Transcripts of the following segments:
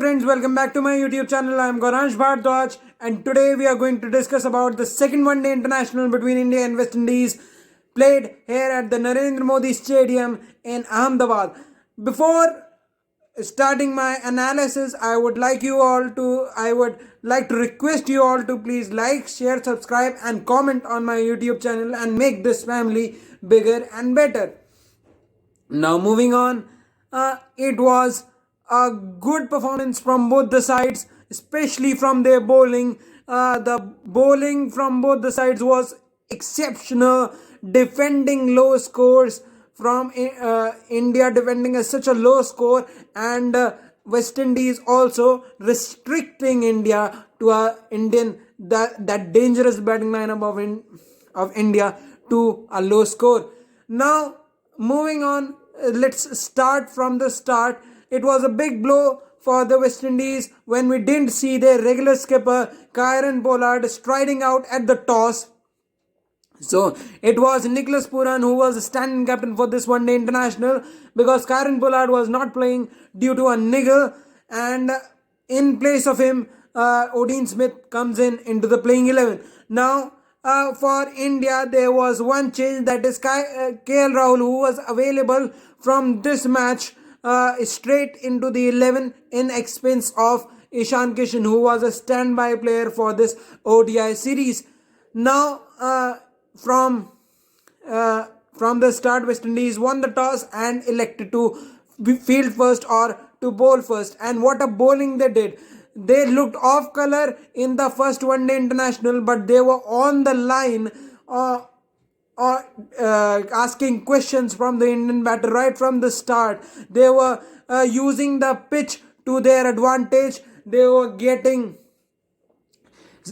Friends, welcome back to my YouTube channel. I am Gaurash Bhardwaj, and today we are going to discuss about the second one-day international between India and West Indies played here at the Narendra Modi Stadium in Ahmedabad. Before starting my analysis, I would like to request you all to please like, share, subscribe and comment on my YouTube channel and make this family bigger and better. Now moving on, it was a good performance from both the sides, especially from their bowling. The bowling from both the sides was exceptional, defending low scores from India defending such a low score, and West Indies also restricting India to that dangerous batting lineup of India to a low score. Now moving on, let's start from the start. It was a big blow for the West Indies when we didn't see their regular skipper Kieron Pollard striding out at the toss. So it was Nicholas Pooran who was standing captain for this one-day international because Kieron Pollard was not playing due to a niggle, and in place of him, Odin Smith comes into the playing 11. Now, for India, there was one change, that is KL Rahul, who was available from this match straight into the 11 in expense of Ishan Kishan, who was a standby player for this ODI series. Now, from the start, West Indies won the toss and elected to field first or to bowl first. And what a bowling they did! They looked off color in the first one-day international, but they were on the line asking questions from the Indian batter right from the start. They were using the pitch to their advantage. They were getting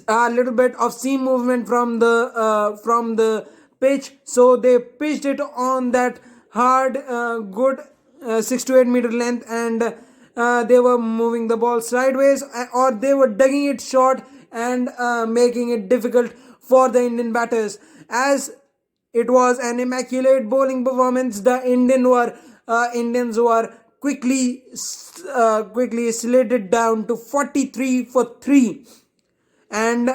a little bit of seam movement from the pitch, so they pitched it on that hard, good 6 to 8 meter length, and they were moving the ball sideways, or they were digging it short and making it difficult for the Indian batters. As it was an immaculate bowling performance, the Indians were quickly slated down to 43 for 3 and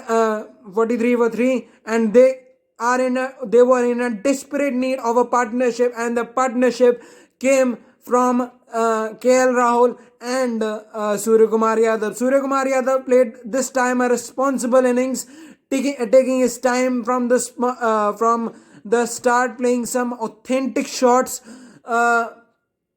43 for 3, and they were in a desperate need of a partnership, and the partnership came from KL Rahul and Surya Kumar Yadav. Surya Kumar Yadav played this time a responsible innings, taking his time from the start, playing some authentic shots,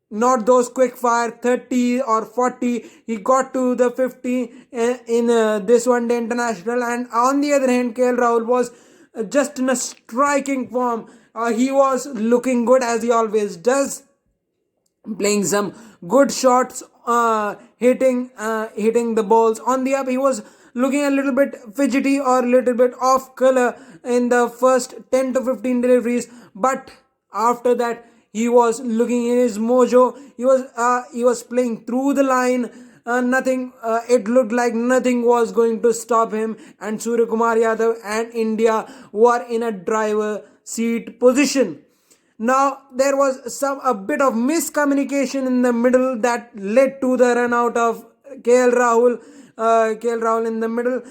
not those quick fire 30 or 40. He got to the 50 in this one day international. And on the other hand, KL Rahul was just in a striking form. He was looking good, as he always does, playing some good shots, hitting the balls on the up. He was looking a little bit fidgety or a little bit off color in the first 10 to 15 deliveries, but after that he was looking in his mojo. He was playing through the line. It looked like nothing was going to stop him, and Surya Kumar Yadav and India were in a driver seat position. Now there was a bit of miscommunication in the middle that led to the run out of KL Rahul in the middle,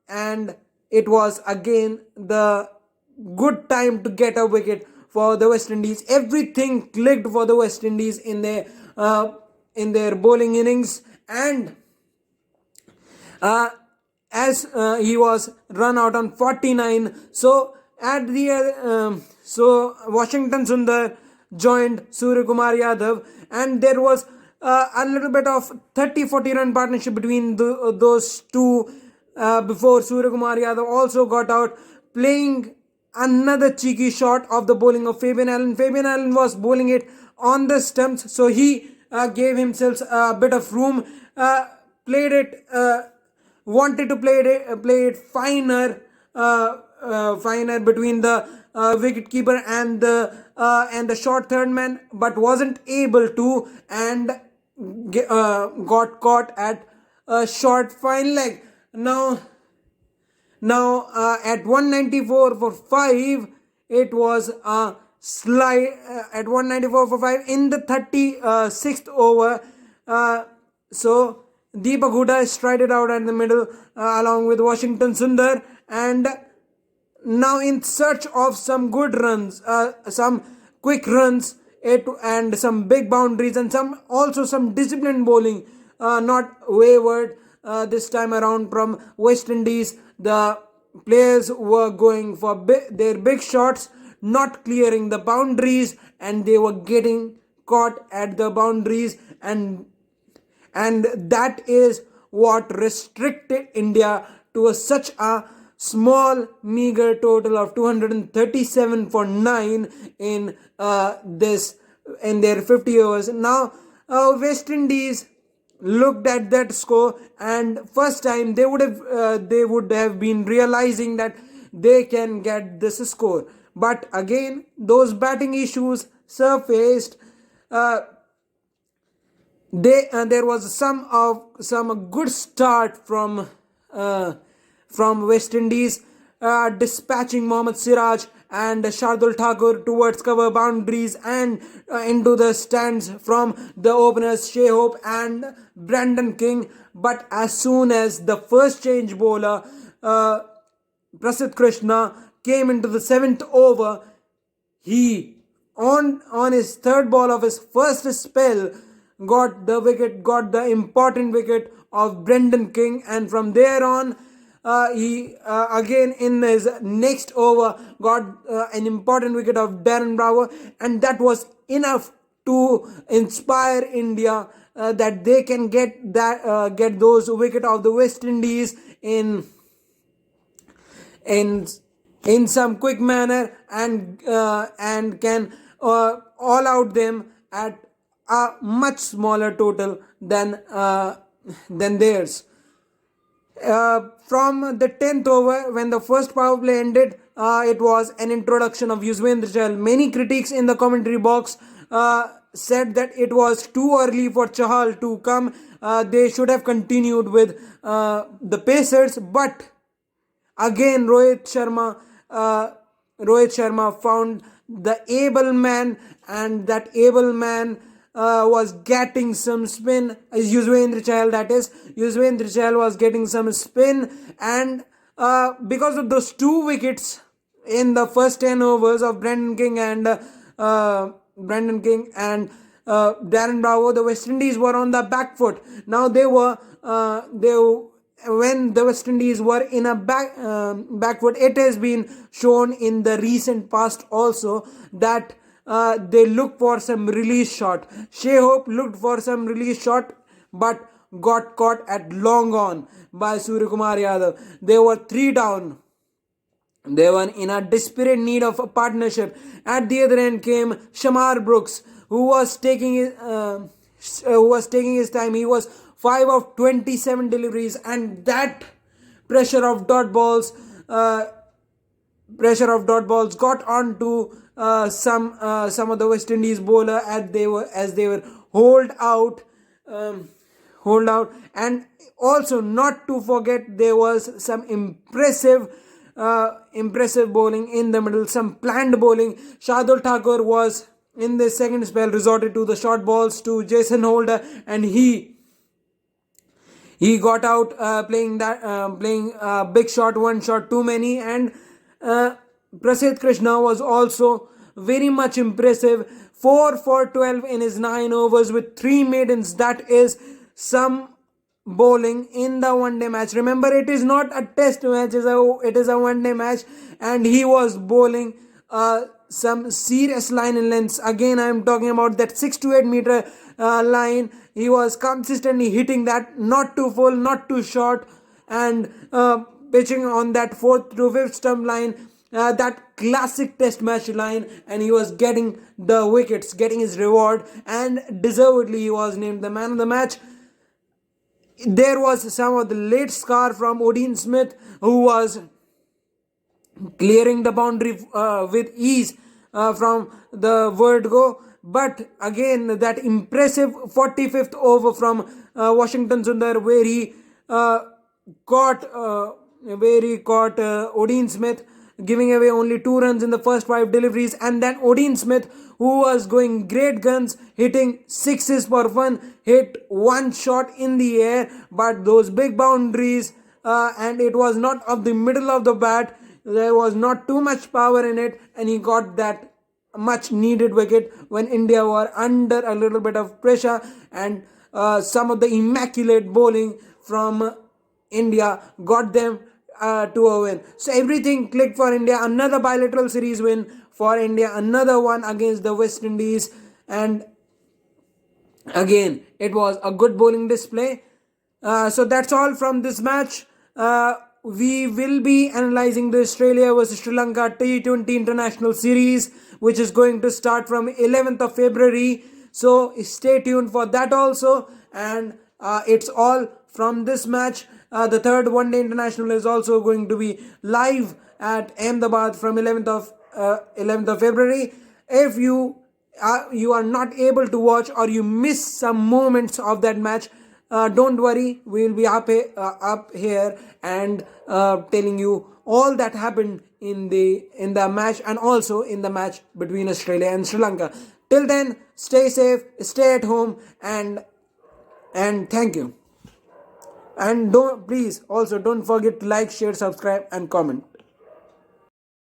and it was again the good time to get a wicket for the West Indies. Everything clicked for the West Indies in their bowling innings, and as he was run out on 49, so at the Washington Sundar joined Surya Kumar Yadav, and there was a little bit of 30-40 run partnership between those two before Surya Kumar Yadav also got out, playing another cheeky shot of the bowling of Fabian Allen. Fabian Allen was bowling it on the stumps, so he gave himself a bit of room, wanted to play it finer between the wicketkeeper and the short third man, but wasn't able to, and got caught at a short fine leg. Now at 194 for 5, it was a slide at 194 for 5 in the 36th over. So Deepak Hooda strided out at the middle along with Washington Sundar, and now in search of some good runs, some quick runs, and some big boundaries, and some disciplined bowling, not wavered this time around from West Indies. The players were going for their big shots, not clearing the boundaries, and they were getting caught at the boundaries, and that is what restricted India to such a small meager total of 237 for 9 in this in their 50 overs. Now West Indies looked at that score, and first time they would have been realizing that they can get this score, but again those batting issues surfaced. There was some good start from West Indies, dispatching Mohammad Siraj and Shardul Thakur towards cover boundaries and into the stands from the openers Shehop and Brandon King. But as soon as the first change bowler Prasidh Krishna came into the 7th over, he on his third ball of his first spell got the important wicket of Brendan King, and from there on he again in his next over got an important wicket of Darren Bravo, and that was enough to inspire India that they can get those wicket of the West Indies in in some quick manner, and can all out them at a much smaller total than theirs. From the 10th over, when the first power play ended, it was an introduction of Yuzvendra Chahal. Many critics in the commentary box said that it was too early for Chahal to come. They should have continued with the Pacers, but again Rohit Sharma found the able man, and that able man was getting some spin. Yuzvendra Chahal was getting some spin, and because of those 2 wickets in the first 10 overs of Brandon King and Darren Bravo, the West Indies were on the back foot. Now when the West Indies were in a back foot, it has been shown in the recent past also that they look for some release shot. Shehop looked for some release shot, but got caught at long on by Suryakumar Yadav. They were 3 down. They were in a desperate need of a partnership. At the other end came Shamar Brooks, who was taking his time. He was 5 of 27 deliveries, and that pressure of dot balls got onto some of the West Indies bowler as they were hold out, and also not to forget there was some impressive bowling in the middle, some planned bowling. Shardul Thakur was in the second spell resorted to the short balls to Jason Holder, and he got out playing big shot, 1 shot too many, and Prasidh Krishna was also very much impressive. 4 for 12 in his 9 overs with 3 maidens. That is some bowling in the one-day match. Remember, it is not a test match, it is a one-day match, and he was bowling some serious line and lengths. Again, I am talking about that 6 to 8 meter line. He was consistently hitting that, not too full, not too short, and pitching on that 4th to 5th stump line, that classic test match line, and he was getting the wickets, getting his reward, and deservedly he was named the man of the match. There was some of the late scar from Odin Smith, who was clearing the boundary with ease from the word go. But again, that impressive 45th over from Washington Sundar, where he caught Odin Smith, giving away only 2 runs in the first 5 deliveries, and then Odin Smith, who was going great guns, hitting sixes for fun, hit one shot in the air, but those big boundaries, and it was not of the middle of the bat. There was not too much power in it, and he got that much needed wicket when India were under a little bit of pressure, and some of the immaculate bowling from India got them to a win. So everything clicked for India. Another bilateral series win for India, another one against the West Indies, and again it was a good bowling display. So that's all from this match. We will be analyzing the Australia versus Sri Lanka T20 International Series, which is going to start from 11th of February. So stay tuned for that also. And it's all from this match. The third one day international is also going to be live at Ahmedabad from 11th of February. If you are not able to watch, or you miss some moments of that match, don't worry, we will be up here and telling you all that happened in the match, and also in the match between Australia and Sri Lanka. Till then, stay safe, stay at home, and thank you. And don't forget to like, share, subscribe, and comment.